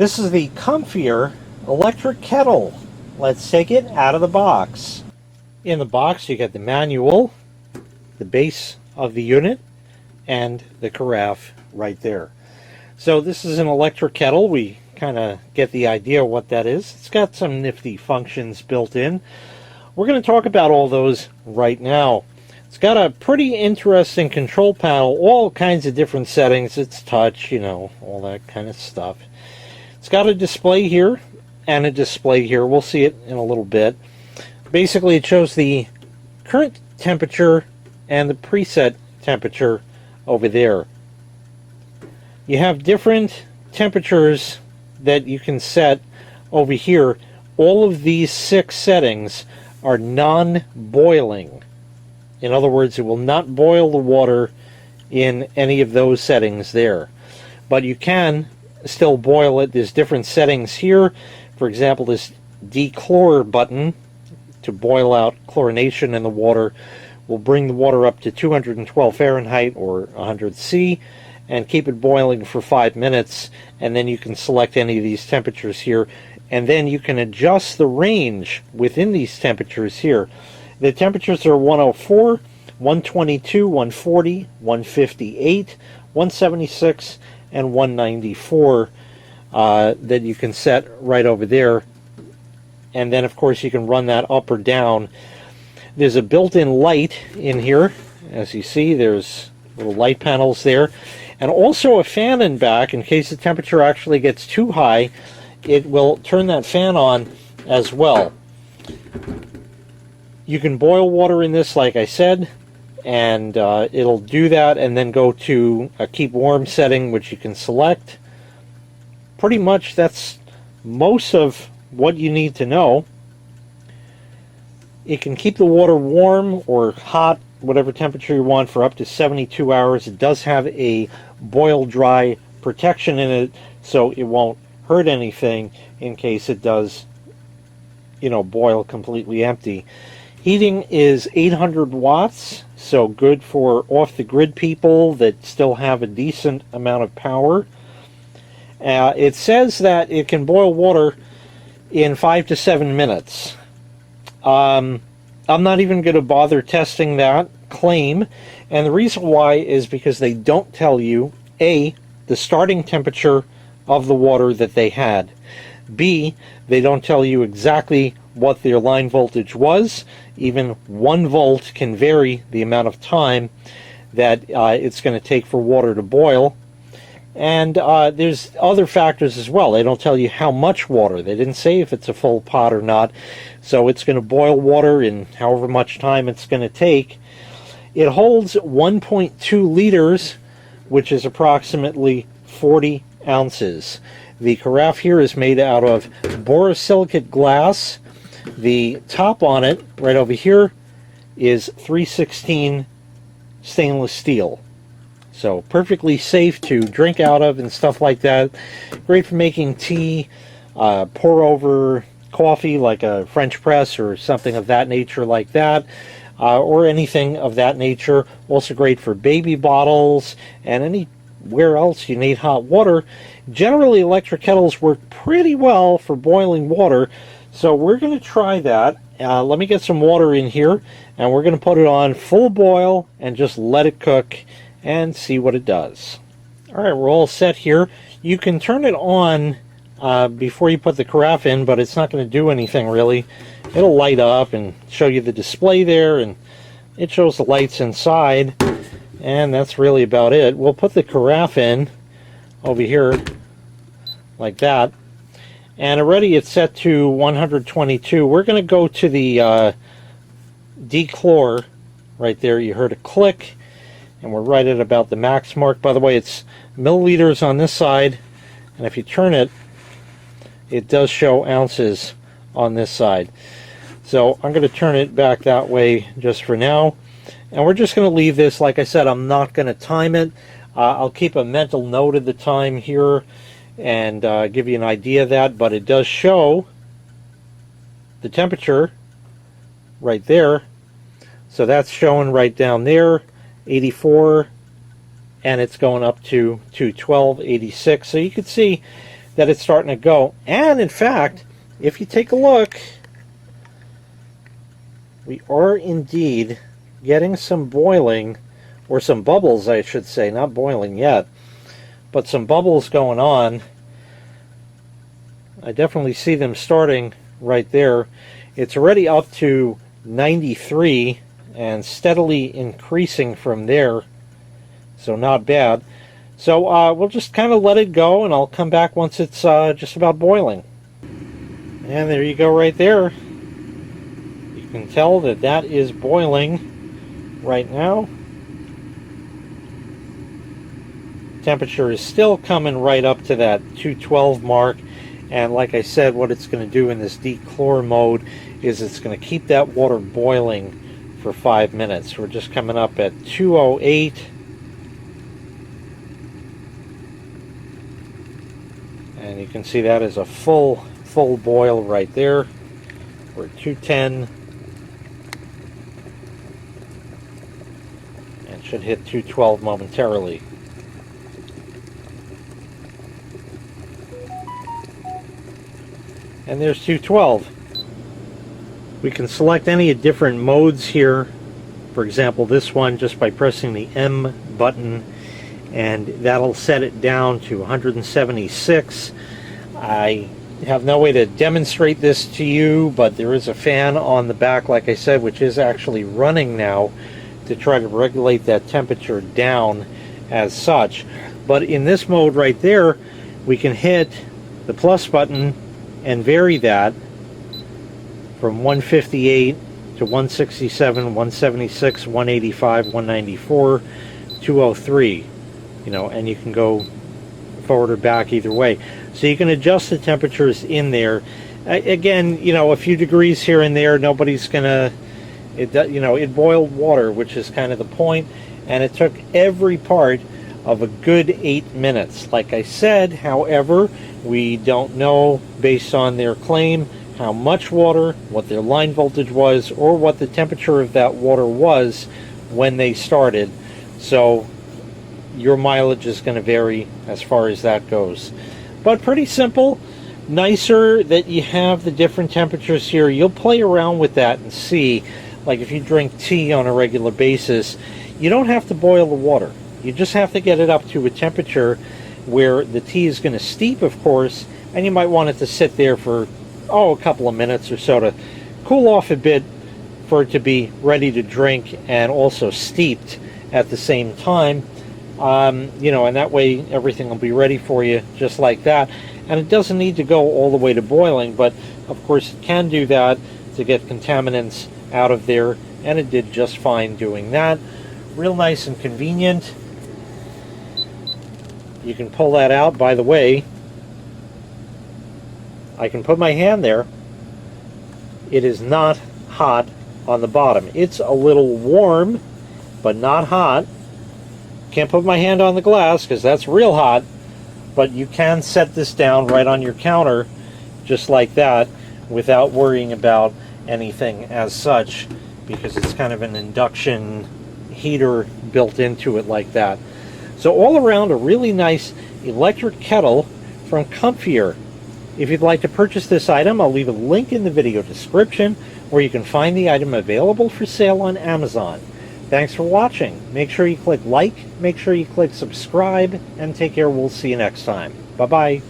This is the comfier electric kettle. Let's take it out of the box. In the box you get the manual, the base of the unit, and the carafe right there. So this is an electric kettle. We kind of get the idea what that is. It's got some nifty functions built in. We're going to talk about all those right now. It's got a pretty interesting control panel, all kinds of different settings. It's touch, you know, all that kind of stuff. It's got a display here and a display here. We'll see it in a little bit. Basically, it shows the current temperature and the preset temperature over there. You have different temperatures that you can set over here. All of these 6 settings are non-boiling. In other words, it will not boil the water in any of those settings there. But you can still boil it. There's different settings here. For example, this Dechlor button to boil out chlorination in the water will bring the water up to 212 Fahrenheit or 100 C and keep it boiling for 5 minutes, and then you can select any of these temperatures here, and then you can adjust the range within these temperatures here. The temperatures are 104, 122, 140, 158, 176, and 194 that you can set right over there. And then, of course, you can run that up or down. There's a built-in light in here. As you see, there's little light panels there. And also a fan in back in case the temperature actually gets too high. It will turn that fan on as well. You can boil water in this, like I said, and it'll do that and then go to a keep warm setting, which you can select. Pretty much that's most of what you need to know. It can keep the water warm or hot, whatever temperature you want, for up to 72 hours. It does have a boil dry protection in it, so it won't hurt anything in case it does, you know, boil completely empty. Heating is 800 watts, so good for off-the-grid people that still have a decent amount of power. It says that it can boil water in 5 to 7 minutes. I'm not even going to bother testing that claim, and the reason why is because they don't tell you, A, the starting temperature of the water that they had. B, they don't tell you exactly what their line voltage was. Even 1 volt can vary the amount of time that it's going to take for water to boil. And there's other factors as well. They don't tell you how much water. They didn't say if it's a full pot or not. So it's going to boil water in however much time it's going to take. It holds 1.2 liters, which is approximately 40 ounces. The carafe here is made out of borosilicate glass. The top on it, right over here, is 316 stainless steel. So perfectly safe to drink out of and stuff like that. Great for making tea, pour over coffee like a French press or something of that nature like that, or anything of that nature. Also great for baby bottles and anywhere else you need hot water. Generally, electric kettles work pretty well for boiling water, so we're going to try that. Let me get some water in here, and we're going to put it on full boil and just let it cook and see what it does. Alright, we're all set here. You can turn it on before you put the carafe in, but it's not going to do anything really. It'll light up and show you the display there, and it shows the lights inside, and that's really about it. We'll put the carafe in over here like that, and already it's set to 122. We're going to go to the Dechlor right there. You heard a click, and we're right at about the max mark. By the way, it's milliliters on this side, and if you turn it, it does show ounces on this side. So I'm going to turn it back that way just for now, and we're just going to leave this. Like I said, I'm not going to time it. I'll keep a mental note of the time here and give you an idea of that, but it does show the temperature right there. So that's showing right down there, 84, and it's going up to 1286. So you can see that it's starting to go. And in fact, if you take a look, we are indeed getting some boiling, or some bubbles I should say, not boiling yet, but some bubbles going on. I definitely see them starting right there. It's already up to 93 and steadily increasing from there, so not bad. So we'll just kind of let it go, and I'll come back once it's just about boiling. And there you go right there. You can tell that that is boiling right now. Temperature is still coming right up to that 212 mark, and like I said, what it's going to do in this Dechlor mode is it's going to keep that water boiling for 5 minutes. We're just coming up at 208. And you can see that is a full boil right there. We're at 210. And should hit 212 momentarily. And there's 212. We can select any different modes here. For example, this one, just by pressing the M button, and that'll set it down to 176. I have no way to demonstrate this to you, but there is a fan on the back, like I said, which is actually running now to try to regulate that temperature down as such. But in this mode right there, we can hit the plus button and vary that from 158 to 167, 176, 185, 194, 203. You know, and you can go forward or back either way. So you can adjust the temperatures in there. Again, you know, a few degrees here and there, nobody's gonna, you know, it boiled water, which is kind of the point, and it took every part of a good 8 minutes. Like I said, however, we don't know, based on their claim, how much water, what their line voltage was, or what the temperature of that water was when they started. So your mileage is going to vary as far as that goes. But pretty simple. Nicer that you have the different temperatures here. You'll play around with that and see, like if you drink tea on a regular basis, you don't have to boil the water. You just have to get it up to a temperature where the tea is going to steep, of course, and you might want it to sit there for, a couple of minutes or so to cool off a bit for it to be ready to drink and also steeped at the same time. You know, and that way everything will be ready for you just like that. And it doesn't need to go all the way to boiling, but of course it can do that to get contaminants out of there, and it did just fine doing that. Real nice and convenient. You can pull that out. By the way, I can put my hand there. It is not hot on the bottom. It's a little warm, but not hot. Can't put my hand on the glass because that's real hot, but you can set this down right on your counter just like that without worrying about anything as such, because it's kind of an induction heater built into it like that. So all around, a really nice electric kettle from Comfier. If you'd like to purchase this item, I'll leave a link in the video description where you can find the item available for sale on Amazon. Thanks for watching. Make sure you click like, make sure you click subscribe, and take care. We'll see you next time. Bye-bye.